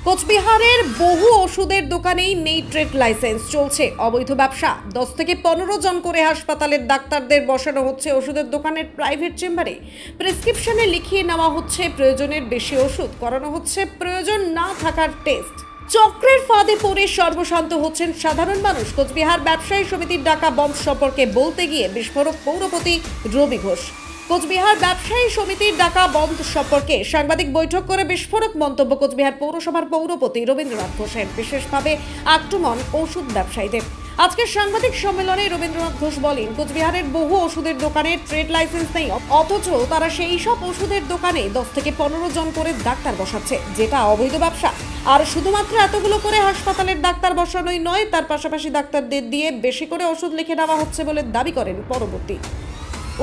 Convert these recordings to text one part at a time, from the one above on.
কোচবিহারের বহু ওষুধের দোকানেই নেই ট্রেড লাইসেন্স, চলছে অবৈধ ব্যবসা। 10 থেকে 15 জন করে হাসপাতালের ডাক্তারদের বসানো হচ্ছে ওষুধের দোকানের প্রাইভেট চেম্বারে। প্রেসক্রিপশনে লিখিয়ে নেওয়া হচ্ছে প্রয়োজনের বেশি ওষুধ, করানো হচ্ছে প্রয়োজন না থাকার টেস্ট। চক্রের ফাঁদে পড়ে সর্বশান্ত হচ্ছেন সাধারণ মানুষ। কোচবিহার ব্যবসায়ী সমিতির ডাকা বন্ধ সম্পর্কে বলতে গিয়ে বিস্ফোরক পৌরপতি রবি ঘোষ। কোচবিহার ব্যবসায়ী সমিতির ডাকা বন্ধ সম্পর্কে সাংবাদিক বৈঠক করে বিস্ফোরক মন্তব্য কোচবিহার পৌরসভার পৌরপতি রবীন্দ্রনাথ ঘোষের। বিশেষভাবে আক্রমণ ওষুধ ব্যবসায়ীদের। আজকের সাংবাদিক সম্মেলনে রবীন্দ্রনাথ ঘোষ বলেন, কোচবিহারের বহু ওষুধের দোকানে ট্রেড লাইসেন্স নেই, অথচ তারা সেই সব ওষুধের দোকানে 10 থেকে 15 জন করে ডাক্তার বসাচ্ছে, যেটা অবৈধ ব্যবসা। আর শুধুমাত্র এতগুলো করে হাসপাতালের ডাক্তার বসানোই নয়, তার পাশাপাশি ডাক্তারদের দিয়ে বেশি করে ওষুধ লিখে নেওয়া হচ্ছে বলে দাবি করেন পরবর্তী।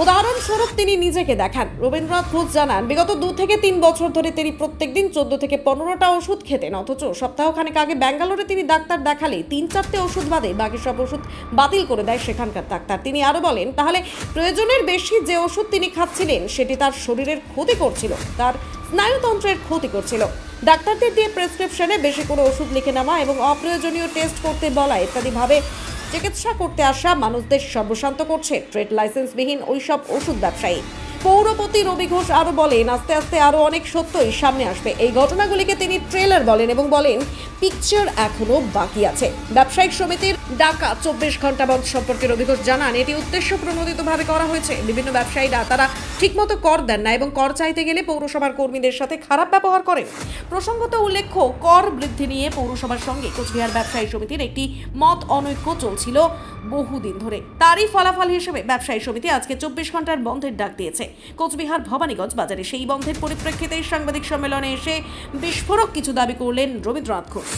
উদাহরণস্বরূপ তিনি নিজেকে দেখান। রবীন্দ্রনাথ ঘোষ জানান, বিগত 2 থেকে 3 বছর ধরে তিনি প্রত্যেকদিন 14 থেকে 15টা ওষুধ খেতেন, অথচ সপ্তাহখানেক আগে ব্যাঙ্গালোরে তিনি ডাক্তার দেখালে 3-4টে ওষুধ বাদে বাকি সব ওষুধ বাতিল করে দেয় সেখানকার ডাক্তার। তিনি আরও বলেন, তাহলে প্রয়োজনের বেশি যে ওষুধ তিনি খাচ্ছিলেন সেটি তার শরীরের ক্ষতি করছিল, তার স্নায়ুতন্ত্রের ক্ষতি করছিল। ডাক্তারদের দিয়ে প্রেসক্রিপশনে বেশি করে ওষুধ লিখে নেওয়া এবং অপ্রয়োজনীয় টেস্ট করতে বলা ইত্যাদিভাবে চিকিৎসা করতে আসা মানুষদের সর্বশান্ত করছে ট্রেড লাইসেন্সবিহীন ওইসব ওষুধ ব্যবসায়ী। পৌরপতি রবি ঘোষ আরও বলেন, আস্তে আস্তে আরও অনেক সত্যই সামনে আসবে। এই ঘটনাগুলিকে তিনি ট্রেলার বলেন এবং বলেন পিকচার এখনো বাকি আছে। ব্যবসায়িক সমিতির ডাকা 24 ঘন্টা বন্ধ সম্পর্কে রবি ঘোষ জানান, এটি উদ্দেশ্য প্রণোদিতভাবে করা হয়েছে। বিভিন্ন ব্যবসায়ীরা তারা ঠিকমতো কর দেন না এবং কর চাইতে গেলে পৌরসভার কর্মীদের সাথে খারাপ ব্যবহার করেন। প্রসঙ্গত উল্লেখ্য, কর বৃদ্ধি নিয়ে পৌরসভার সঙ্গে কোচবিহার ব্যবসায়ী সমিতির একটি মত অনৈক্য চলছিল বহুদিন ধরে। তারই ফলাফল হিসেবে ব্যবসায়ী সমিতি আজকে 24 ঘন্টার বন্ধের ডাক দিয়েছে। কোচবিহার ভবানীগঞ্জ বাজারে সেই বন্ধের পরিপ্রেক্ষিতে সাংবাদিক সম্মেলনে এসে বিস্ফোরক কিছু দাবি করলেন রবীন্দ্রনাথ ঘোষ।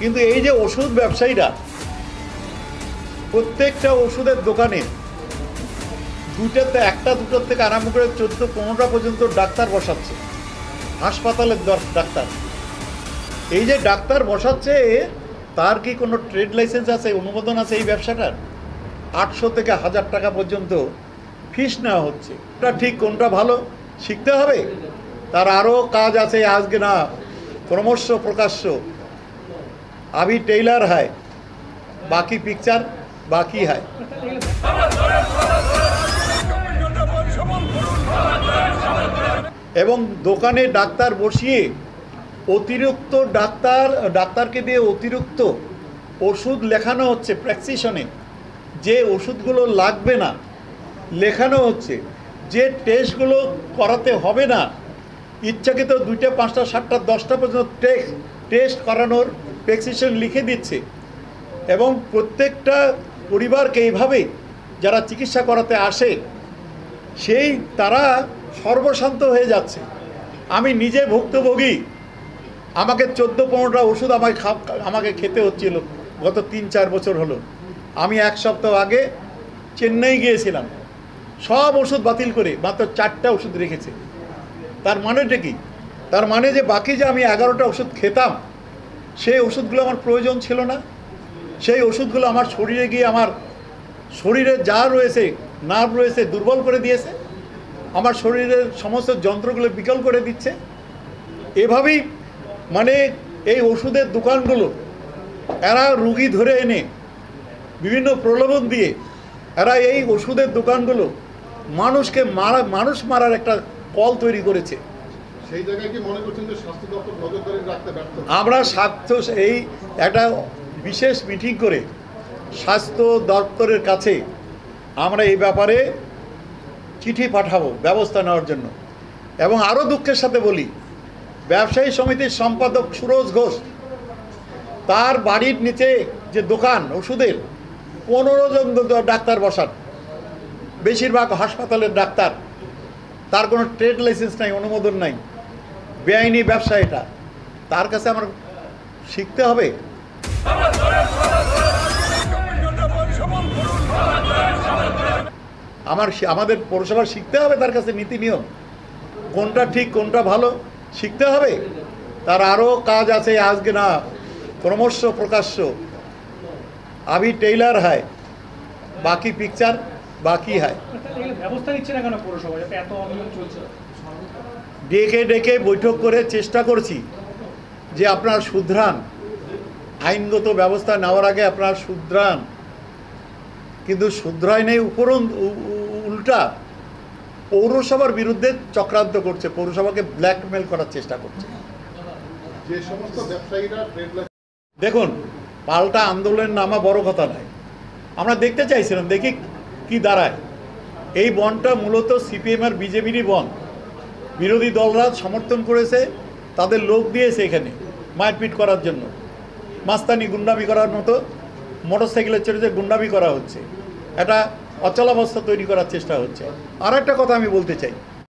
কিন্তু এই যে ওষুধ ব্যবসায়ীরা প্রত্যেকটা ওষুধের দোকানে একটা দুটোর থেকে আরম্ভ করে 14-15টা পর্যন্ত ডাক্তার বসাচ্ছে, হাসপাতালের ডাক্তার। এই যে ডাক্তার বসাচ্ছে, তার কি কোনো ট্রেড লাইসেন্স আছে, অনুমোদন আছে এই ব্যবসাটার? 800 থেকে 1000 টাকা পর্যন্ত ফিস নেওয়া হচ্ছে। এটা ঠিক কোনটা ভালো শিখতে হবে। তার আরও কাজ আছে, আজকে না ক্রমশ প্রকাশ্য अभी टेलर है, बाकी पिक्चर बाकी है। এবং দোকানে ডাক্তার বসিয়ে অতিরিক্ত ডাক্তারকে দিয়ে অতিরিক্ত ওষুধ লেখানো হচ্ছে। প্রেসক্রিপশনে যে ওষুধগুলো লাগবে না লেখানো হচ্ছে, যে টেস্টগুলো করাতে হবে না ইচ্ছাকৃত 2টা 5টা 7টা 10টা পর্যন্ত টেস্ট করানোর প্রেসক্রিপশন লিখে দিচ্ছে। এবং প্রত্যেকটা পরিবারকে এইভাবে যারা চিকিৎসা করাতে আসে সেই তারা সর্বশান্ত হয়ে যাচ্ছে। আমি নিজে ভুক্তভোগী, আমাকে 14-15টা ওষুধ আমাকে খেতে হচ্ছিল গত 3-4 বছর হলো। আমি 1 সপ্তাহ আগে চেন্নাই গিয়েছিলাম, সব ওষুধ বাতিল করে মাত্র 4টা ওষুধ রেখেছে। তার মানেটা কি? তার মানে যে বাকি যে আমি 11টা ওষুধ খেতাম সেই ওষুধগুলো আমার প্রয়োজন ছিল না। সেই ওষুধগুলো আমার শরীরে গিয়ে আমার শরীরে যা রয়েছে, নার্ভ রয়েছে, দুর্বল করে দিয়েছে, আমার শরীরের সমস্ত যন্ত্রগুলো বিকল করে দিচ্ছে। এভাবেই মানে এই ওষুধের দোকানগুলো এরা রুগী ধরে এনে বিভিন্ন প্রলোভন দিয়ে এরা এই ওষুধের দোকানগুলো মানুষ মারার একটা কল তৈরি করেছে। সেই জায়গায় কি মনে করছেন যে স্বাস্থ্য দপ্তর নজরদারি রাখতে ব্যর্থ? আমরা এই একটা বিশেষ মিটিং করে স্বাস্থ্য দপ্তরের কাছে আমরা এই ব্যাপারে চিঠি পাঠাবো ব্যবস্থা নেওয়ার জন্য। এবং আরও দুঃখের সাথে বলি, ব্যবসায়ী সমিতির সম্পাদক সুরজ ঘোষ, তার বাড়ির নিচে যে দোকান ওষুধের 15 জন ডাক্তার বসান, বেশিরভাগ হাসপাতালের ডাক্তার, তার কোনো ট্রেড লাইসেন্স নাই, অনুমোদন নাই, বেআইনি ব্যবসা। এটা তার কাছে আমার শিখতে হবে। আমাদের পৌরসভা শিখতে হবে তার কাছে নীতি নিয়ম, কোনটা ঠিক কোনটা ভালো। শিখতে হবে। তার আরও কাজ আছে, আজকে না ক্রমশ প্রকাশ্য আবি টেইলার হয়, বাকি পিকচার বাকি হয়। ব্যবস্থা নিচ্ছে না কেন পৌরসভা, যাতে এত অনিয়ম চলছে? ডেকে ডেকে বৈঠক করে চেষ্টা করছি যে আপনার শুধরান, আইনগত ব্যবস্থা নেওয়ার আগে আপনার শুধরান, কিন্তু শুধরায় নেই, উল্টা পৌরসভার বিরুদ্ধে চক্রান্ত করছে, পৌরসভাকে ব্ল্যাকমেল করার চেষ্টা করছে। যে সমস্ত ব্যবসায়ীরা ট্রেড দেখুন, পাল্টা আন্দোলনের নামা বড় কথা নয়, আমরা দেখতে চাইছিলাম, দেখি কি দাঁড়ায়। এই বনটা মূলত সিপিএম আর বিজেপিরই বন, বিরোধী দলরা সমর্থন করেছে, তাদের লোক দিয়েছে এখানে মারপিট করার জন্য, মাস্তানি গুন্ডামি করার মতো মোটরসাইকেলে চড়ে যে গুন্ডামি করা হচ্ছে, একটা অচলাবস্থা তৈরি করার চেষ্টা হচ্ছে। আর একটা কথা আমি বলতে চাই,